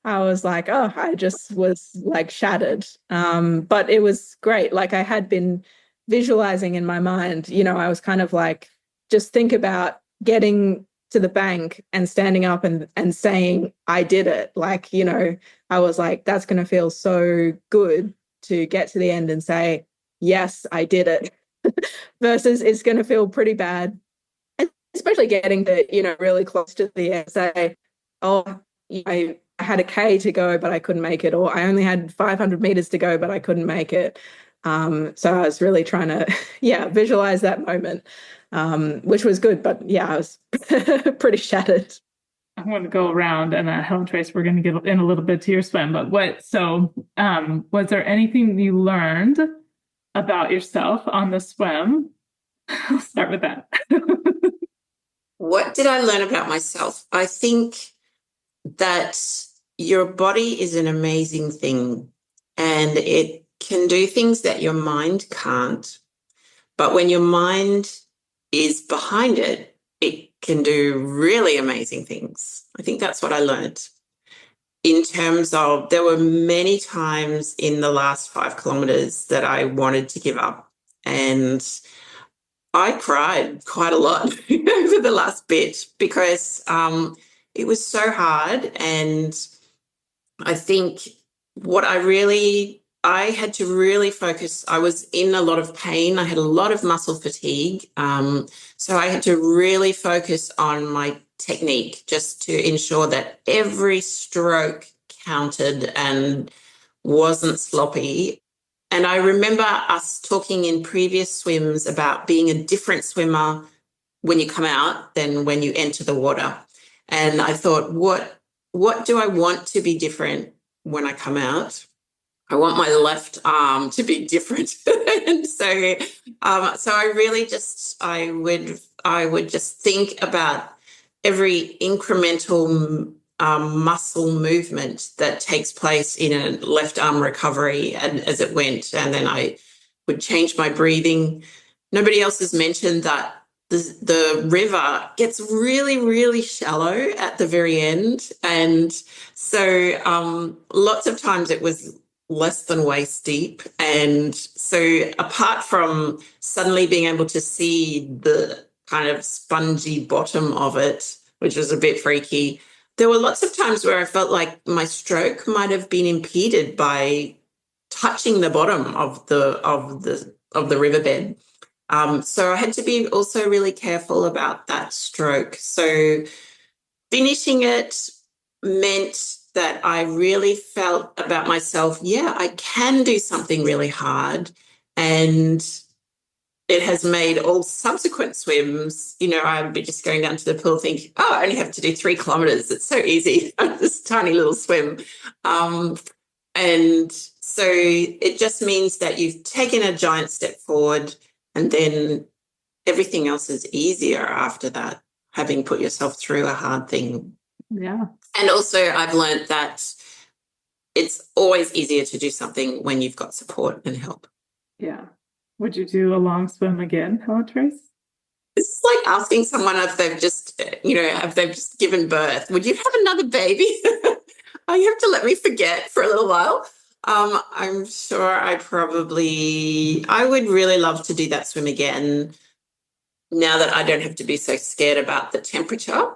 I was like, oh, I just was like shattered. But it was great. Like I had been visualizing in my mind, I was kind of like, just think about getting to the bank and standing up and saying, I did it. Like, I was like, that's going to feel so good to get to the end and say, yes, I did it. Versus it's going to feel pretty bad, especially getting to, really close to the end, say, oh, I had a K to go, but I couldn't make it, or I only had 500 meters to go, but I couldn't make it. So I was really trying to, visualize that moment, which was good. But yeah, I was pretty shattered. I want to go around and Helen Trace, we're going to get in a little bit to your swim, but was there anything you learned about yourself on the swim? I'll start with that. What did I learn about myself? I think that, your body is an amazing thing, and it can do things that your mind can't. But when your mind is behind it, it can do really amazing things. I think that's what I learned. In terms of, there were many times in the last 5 kilometers that I wanted to give up. And I cried quite a lot over the last bit because it was so hard. And I think I had to really focus. I was in a lot of pain. I had a lot of muscle fatigue. So I had to really focus on my technique just to ensure that every stroke counted and wasn't sloppy. And I remember us talking in previous swims about being a different swimmer when you come out than when you enter the water. And I thought, what do I want to be different when I come out? I want my left arm to be different. And so I really I would just think about every incremental muscle movement that takes place in a left arm recovery and as it went. And then I would change my breathing. Nobody else has mentioned that the river gets really, really shallow at the very end. And so lots of times it was less than waist deep. And so apart from suddenly being able to see the kind of spongy bottom of it, which was a bit freaky, there were lots of times where I felt like my stroke might have been impeded by touching the bottom of the riverbed. So I had to be also really careful about that stroke. So finishing it meant that I really felt about myself, yeah, I can do something really hard. And it has made all subsequent swims, I'd be just going down to the pool thinking, oh, I only have to do 3 kilometers. It's so easy, this tiny little swim. And so it just means that you've taken a giant step forward, and then everything else is easier after that, having put yourself through a hard thing. Yeah. And also I've learned that it's always easier to do something when you've got support and help. Yeah. Would you do a long swim again, Helen Trace? It's like asking someone if they've just, if they've just given birth. Would you have another baby? Oh, you have to let me forget for a little while. I'm sure I would really love to do that swim again now that I don't have to be so scared about the temperature.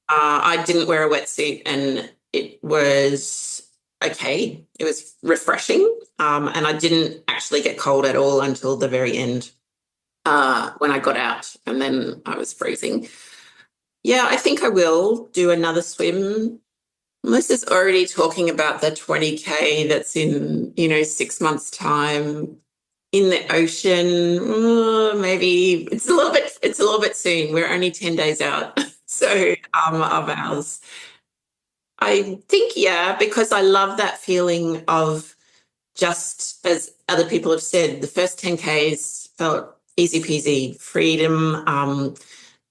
I didn't wear a wetsuit and it was okay. It was refreshing. And I didn't actually get cold at all until the very end when I got out, and then I was freezing. Yeah, I think I will do another swim. Melissa's already talking about the 20K that's in, 6 months' time in the ocean. Maybe it's a little bit soon. We're only 10 days out. So of ours. I think, yeah, because I love that feeling of, just as other people have said, the first 10Ks felt easy peasy, freedom,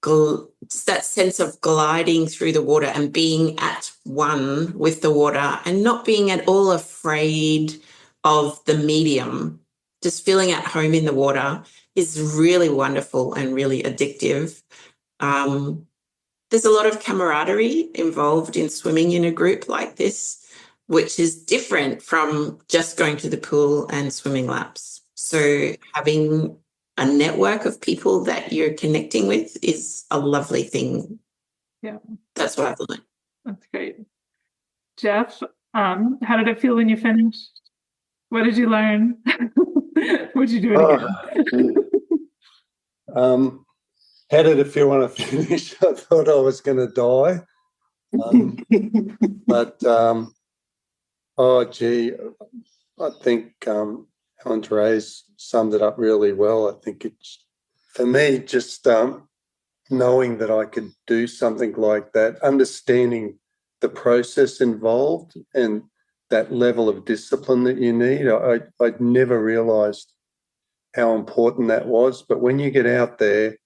just that sense of gliding through the water and being at one with the water and not being at all afraid of the medium. Just feeling at home in the water is really wonderful and really addictive. There's a lot of camaraderie involved in swimming in a group like this, which is different from just going to the pool and swimming laps. So having a network of people that you're connecting with is a lovely thing. Yeah. That's what I've learned. That's great. Jeff, how did it feel when you finished? What did you learn? Would you do it again? How did it feel when I finished? I thought I was going to die. But, I think Helen Therese summed it up really well. I think it's, for me, just knowing that I could do something like that, understanding the process involved and that level of discipline that you need. I'd never realised how important that was. But when you get out there,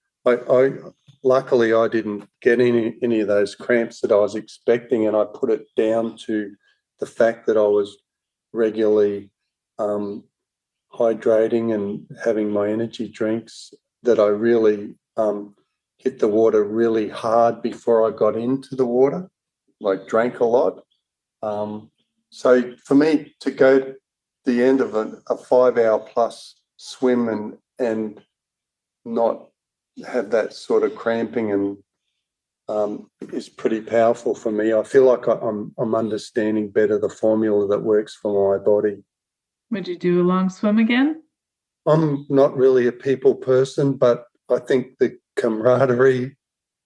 luckily I didn't get any of those cramps that I was expecting, and I put it down to the fact that I was regularly hydrating and having my energy drinks, that I really hit the water really hard before I got into the water, like drank a lot. So for me to go the end of a 5-hour plus swim and not have that sort of cramping and is pretty powerful for me. I feel like I'm understanding better the formula that works for my body. Would you do a long swim again? I'm not really a people person, but I think the camaraderie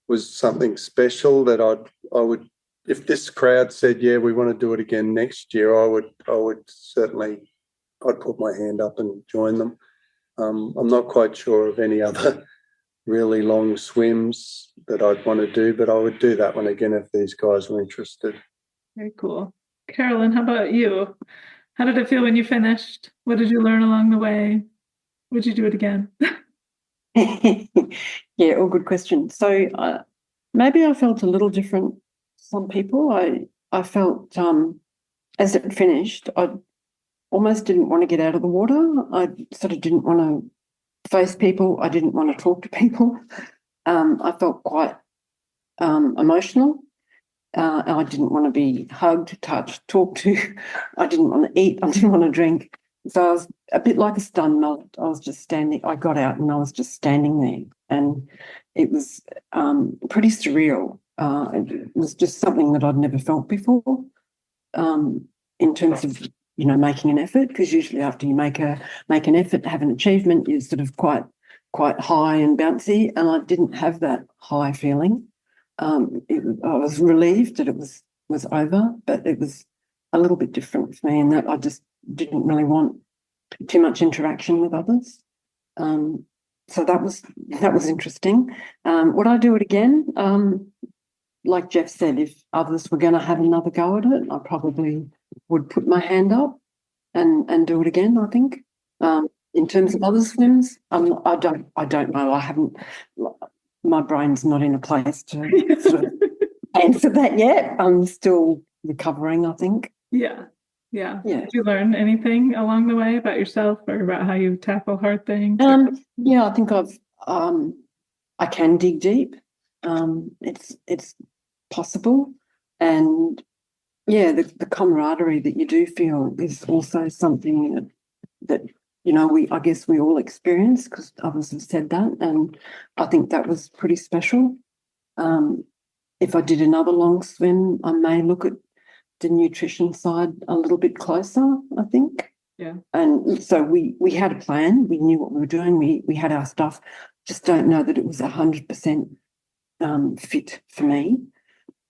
was something special that I would, if this crowd said, yeah, we want to do it again next year, I would certainly, I'd put my hand up and join them. I'm not quite sure of any other really long swims that I'd want to do, but I would do that one again if these guys were interested. Very cool. Carolyn, how about you? How did it feel when you finished? What did you learn along the way? Would you do it again? Yeah, all good questions. So maybe I felt a little different to some people. I felt as it finished, I almost didn't want to get out of the water. I sort of didn't want to face people. I didn't want to talk to people. I felt quite emotional. I didn't want to be hugged, touched, talked to. I didn't want to eat. I didn't want to drink. So I was a bit like a stunned mullet. I was just standing. I got out and I was just standing there, and it was pretty surreal. It was just something that I'd never felt before, in terms of making an effort. Because usually after you make an effort, have an achievement, you're sort of quite high and bouncy, and I didn't have that high feeling. I was relieved that it was over, but it was a little bit different for me in that I just didn't really want too much interaction with others. So that was interesting. Would I do it again? Like Jeff said, if others were going to have another go at it, I probably would put my hand up and do it again, I think. In terms of other swims, I don't know. I haven't. My brain's not in a place to sort of answer that yet. I'm still recovering, I think. Yeah. Did you learn anything along the way about yourself or about how you tackle hard things? Yeah, I think I can dig deep. It's possible, and yeah, the camaraderie that you do feel is also something that I guess we all experience, because others have said that, and I think that was pretty special. If I did another long swim, I may look at the nutrition side a little bit closer, I think. Yeah. And so we had a plan. We knew what we were doing. We had our stuff. Just don't know that it was 100% fit for me.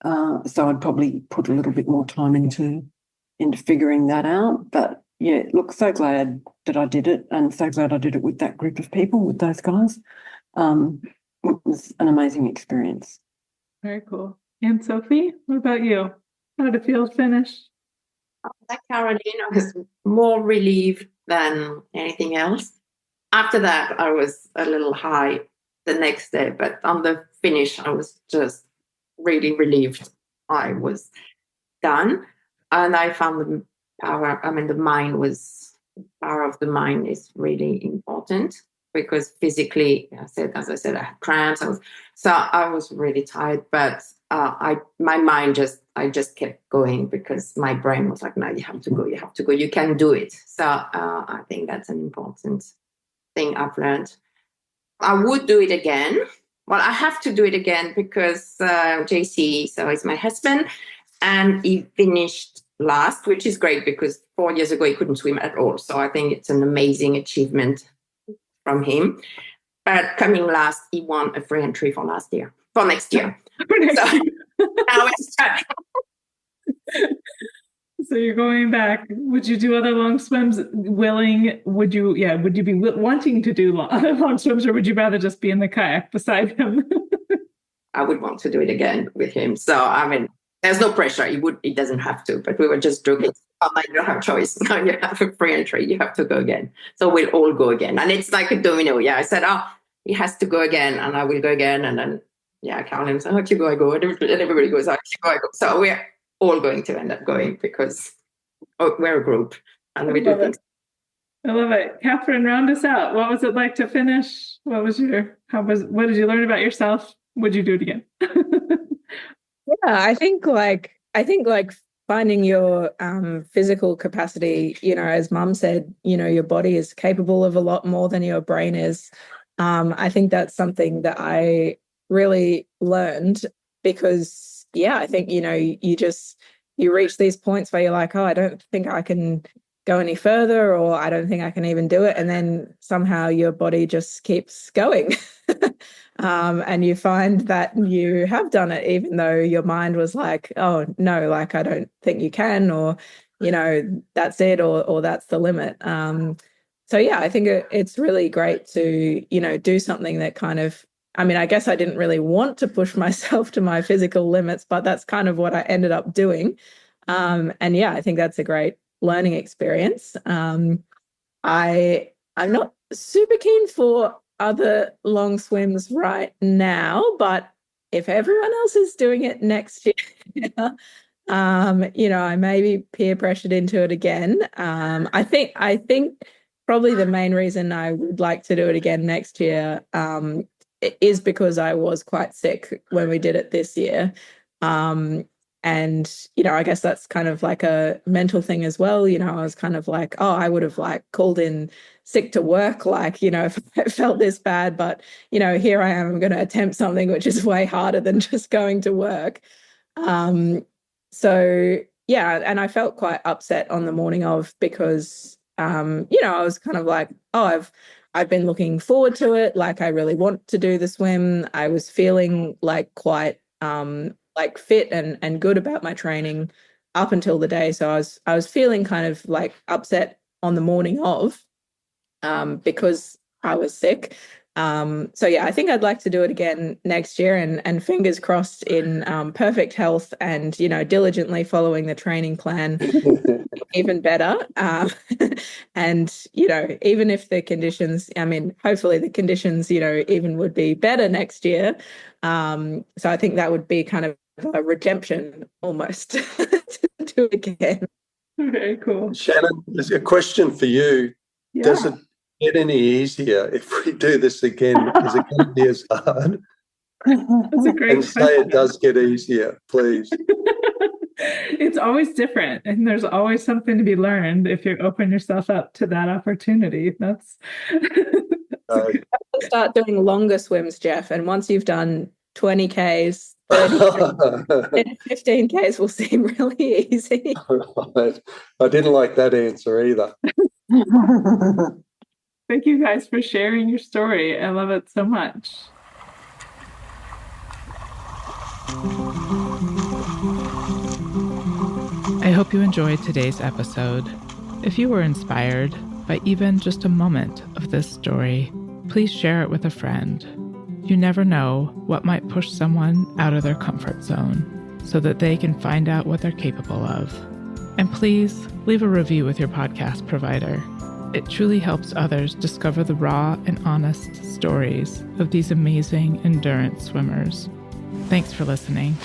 So I'd probably put a little bit more time into figuring that out. But yeah, look, so glad that I did it, and so glad I did it with that group of people, with those guys. It was an amazing experience. Very cool. And Sophie, what about you? How did it feel to finish? Like Caroline, I was more relieved than anything else. After that, I was a little high the next day, but on the finish, I was just really relieved I was done. And I found the power, the power of the mind is really important, because physically, as I said, I had cramps. I was really tired, but my mind I just kept going, because my brain was like, no, you have to go, you can do it. So I think that's an important thing I've learned. I would do it again. Well, I have to do it again because JC, so he's my husband, and he finished last, which is great, because 4 years ago he couldn't swim at all. So I think it's an amazing achievement from him. But coming last, he won a free entry for next year. So now it's time. So you're going back. Would you do other long swims? Would you be wanting to do other long swims, or would you rather just be in the kayak beside him? I would want to do it again with him. So, there's no pressure. He doesn't have to, but we were just joking. You don't have choice. Now you have a free entry. You have to go again. So we'll all go again. And it's like a domino. Yeah, I said, he has to go again, and I will go again. And then, Caroline said, you go, I go. And everybody goes, you go, I go. So all going to end up going because we're a group and we do things. I love it. Catherine, round us out. What was it like to finish? What did you learn about yourself? Would you do it again? Yeah, I think finding your physical capacity, as Mum said, your body is capable of a lot more than your brain is. I think that's something that I really learned because, I think, you reach these points where you're like, oh, I don't think I can go any further, or I don't think I can even do it. And then somehow your body just keeps going. And you find that you have done it, even though your mind was like, oh, no, like, I don't think you can, or, that's it, or that's the limit. I think it's really great to, do something that kind of, I guess I didn't really want to push myself to my physical limits, but that's kind of what I ended up doing. I think that's a great learning experience. I'm not super keen for other long swims right now, but if everyone else is doing it next year, I may be peer pressured into it again. I think probably the main reason I would like to do it again next year is because I was quite sick when we did it this year. I guess that's kind of like a mental thing as well. I was kind of like, oh, I would have like called in sick to work, like, if I felt this bad, but, here I am going to attempt something which is way harder than just going to work. And I felt quite upset on the morning of because, I was kind of like, oh, I've been looking forward to it. Like, I really want to do the swim. I was feeling like quite, like fit and good about my training up until the day. So I was feeling kind of like upset on the morning of, because I was sick. I think I'd like to do it again next year, and fingers crossed in perfect health and, diligently following the training plan even better. And, even if the conditions, hopefully the conditions, even would be better next year. So I think that would be kind of a redemption almost to do it again. Very cool. Shannon, there's a question for you. Yeah. Does it get any easier if we do this again? Is it going to be as hard? That's a great question. Say it does get easier, please. It's always different, and there's always something to be learned if you open yourself up to that opportunity. That's start doing longer swims, Jeff, and once you've done 20 Ks, 30 15 Ks will seem really easy. Right. I didn't like that answer either. Thank you guys for sharing your story. I love it so much. I hope you enjoyed today's episode. If you were inspired by even just a moment of this story, please share it with a friend. You never know what might push someone out of their comfort zone so that they can find out what they're capable of. And please leave a review with your podcast provider. It truly helps others discover the raw and honest stories of these amazing endurance swimmers. Thanks for listening.